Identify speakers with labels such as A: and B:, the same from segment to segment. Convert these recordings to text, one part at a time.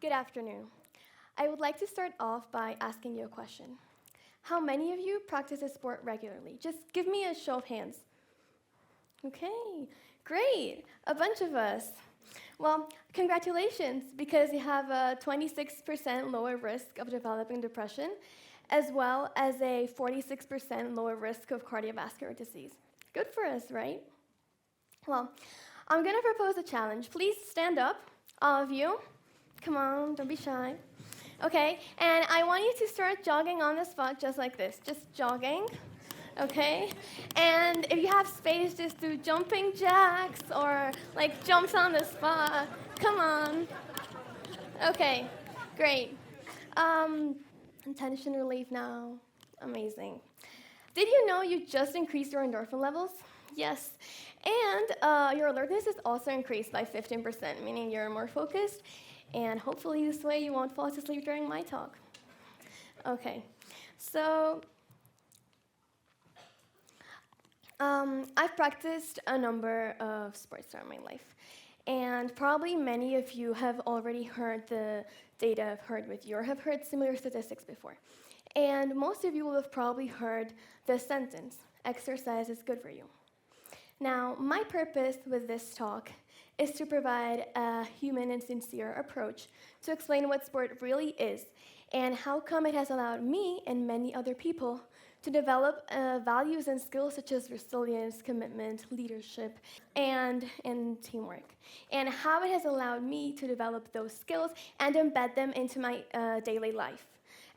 A: Good afternoon. I would like to start off by asking you a question. How many of you practice a sport regularly? Just give me a show of hands. Okay, great, a bunch of us. Well, congratulations, because you have a 26% lower risk of developing depression, as well as a 46% lower risk of cardiovascular disease. Good for us, right? Well, I'm going to propose a challenge. Please stand up, all of you. Come on, don't be shy. Okay, and I want you to start jogging on the spot just like this, just jogging, okay? And if you have space, just do jumping jacks or like jumps on the spot. Come on. Okay, great. Tension relief now. Amazing. Did you know you just increased your endorphin levels? Yes. And your alertness is also increased by 15%, meaning you're more focused. And hopefully this way you won't fall asleep during my talk. Okay, so I've practiced a number of sports throughout my life. And probably many of you have already heard the data I've heard with you or have heard similar statistics before. And most of you will have probably heard the sentence, exercise is good for you. Now, my purpose with this talk is to provide a human and sincere approach to explain what sport really is and how come it has allowed me and many other people to develop values and skills such as resilience, commitment, leadership, and teamwork, and how it has allowed me to develop those skills and embed them into my daily life,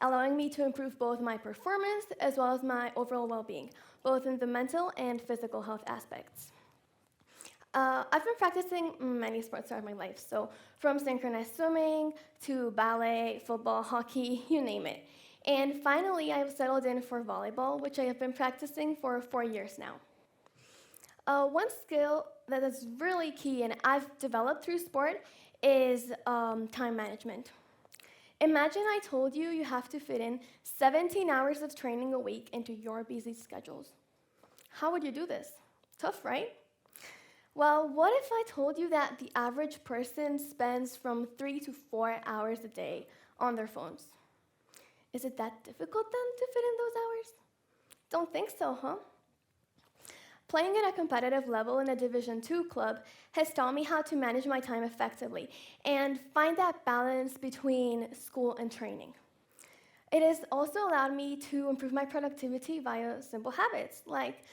A: allowing me to improve both my performance as well as my overall well-being, both in the mental and physical health aspects. I've been practicing many sports throughout my life, so from synchronized swimming to ballet, football, hockey, you name it. And finally, I've settled in for volleyball, which I have been practicing for 4 years now. One skill that is really key and I've developed through sport is time management. Imagine I told you you have to fit in 17 hours of training a week into your busy schedules. How would you do this? Tough, right? Well, what if I told you that the average person spends from 3 to 4 hours a day on their phones? Is it that difficult then to fit in those hours? Don't think so, huh? Playing at a competitive level in a Division II club has taught me how to manage my time effectively and find that balance between school and training. It has also allowed me to improve my productivity via simple habits, like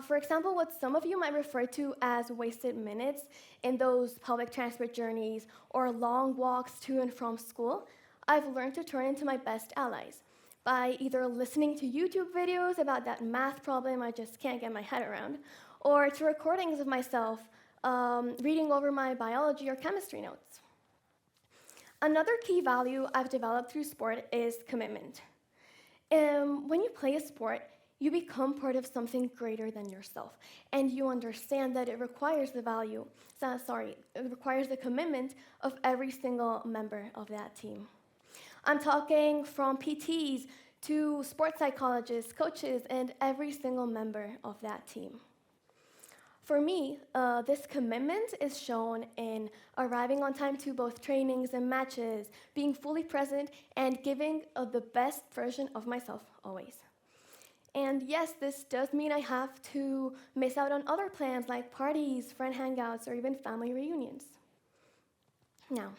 A: for example, what some of you might refer to as wasted minutes in those public transport journeys or long walks to and from school, I've learned to turn into my best allies by either listening to YouTube videos about that math problem I just can't get my head around, or to recordings of myself reading over my biology or chemistry notes. Another key value I've developed through sport is commitment. When you play a sport, you become part of something greater than yourself, and you understand that it requires it requires the commitment of every single member of that team. I'm talking from PTs to sports psychologists, coaches, and every single member of that team. For me, this commitment is shown in arriving on time to both trainings and matches, being fully present, and giving the best version of myself always. And yes, this does mean I have to miss out on other plans like parties, friend hangouts, or even family reunions. Now,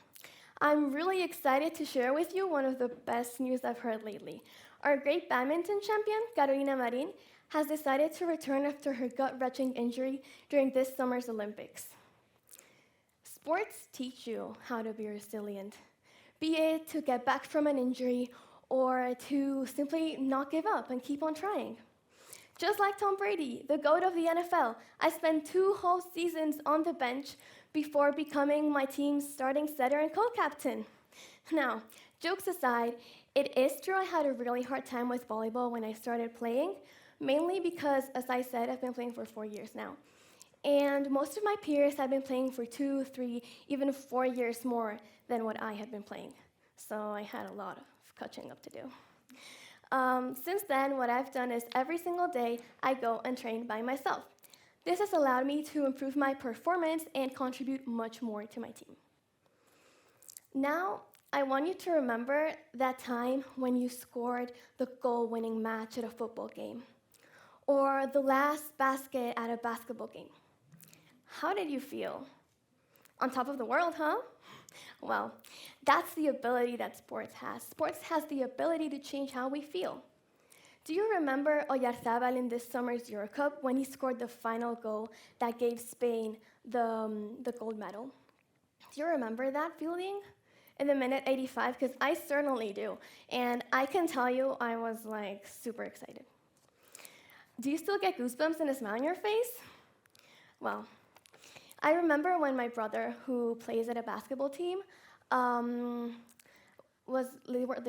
A: I'm really excited to share with you one of the best news I've heard lately. Our great badminton champion, Carolina Marin, has decided to return after her gut-wrenching injury during this summer's Olympics. Sports teach you how to be resilient, be it to get back from an injury or to simply not give up and keep on trying. Just like Tom Brady, the GOAT of the NFL, I spent 2 whole seasons on the bench before becoming my team's starting setter and co-captain. Now, jokes aside, it is true I had a really hard time with volleyball when I started playing, mainly because, as I said, I've been playing for 4 years now. And most of my peers have been playing for 2, 3, even 4 years more than what I had been playing. So I had a lot of catching up to do. Since then, what I've done is every single day, I go and train by myself. This has allowed me to improve my performance and contribute much more to my team. Now, I want you to remember that time when you scored the goal-winning match at a football game, or the last basket at a basketball game. How did you feel? On top of the world, huh? Well, that's the ability that sports has. Sports has the ability to change how we feel. Do you remember Oyarzabal in this summer's Euro Cup when he scored the final goal that gave Spain the gold medal? Do you remember that feeling in the minute 85? Because I certainly do. And I can tell you I was like super excited. Do you still get goosebumps and a smile on your face? Well, I remember when my brother, who plays at a basketball team, they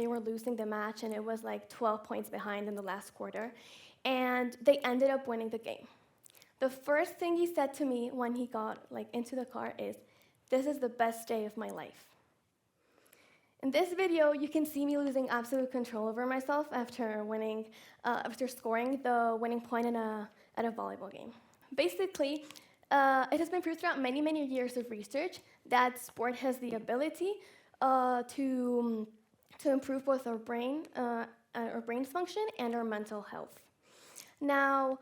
A: were losing the match, and it was like 12 points behind in the last quarter, and they ended up winning the game. The first thing he said to me when he got into the car is, "This is the best day of my life." In this video, you can see me losing absolute control over myself after scoring the winning point at a volleyball game. Basically, it has been proved throughout many, many years of research that sport has the ability to improve both our brain's function and our mental health. Now,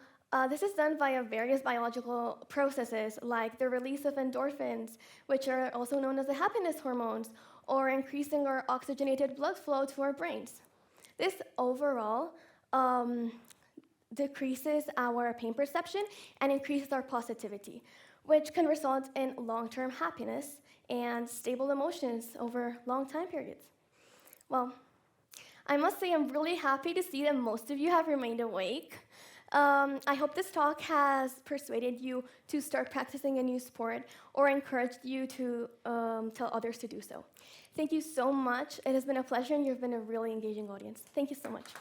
A: this is done via various biological processes like the release of endorphins, which are also known as the happiness hormones, or increasing our oxygenated blood flow to our brains. This overall decreases our pain perception and increases our positivity, which can result in long-term happiness and stable emotions over long time periods. Well, I must say I'm really happy to see that most of you have remained awake. I hope this talk has persuaded you to start practicing a new sport or encouraged you to tell others to do so. Thank you so much. It has been a pleasure, and you've been a really engaging audience. Thank you so much.